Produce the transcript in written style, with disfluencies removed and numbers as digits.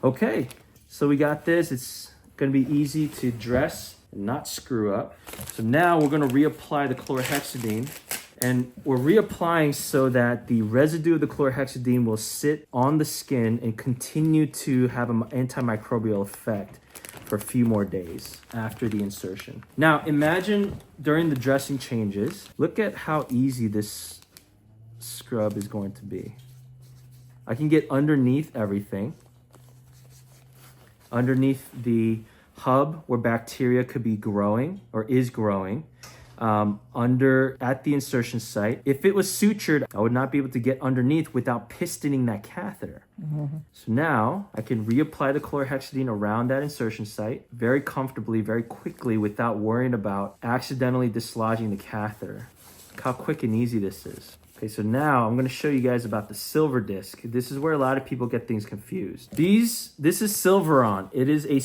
Okay, so we got this. It's gonna be easy to dress and not screw up. So now we're gonna reapply the chlorhexidine, and we're reapplying so that the residue of the chlorhexidine will sit on the skin and continue to have an antimicrobial effect for a few more days after the insertion. Now imagine during the dressing changes, look at how easy this scrub is going to be. I can get underneath everything, underneath the hub where bacteria could be growing or is growing, at the insertion site. If it was sutured, I would not be able to get underneath without pistoning that catheter. So now I can reapply the chlorhexidine around that insertion site very comfortably, very quickly, without worrying about accidentally dislodging the catheter. Look how quick and easy this is. Okay, so now I'm going to show you guys about the silver disc. This is where a lot of people get things confused. This is Silveron. It is a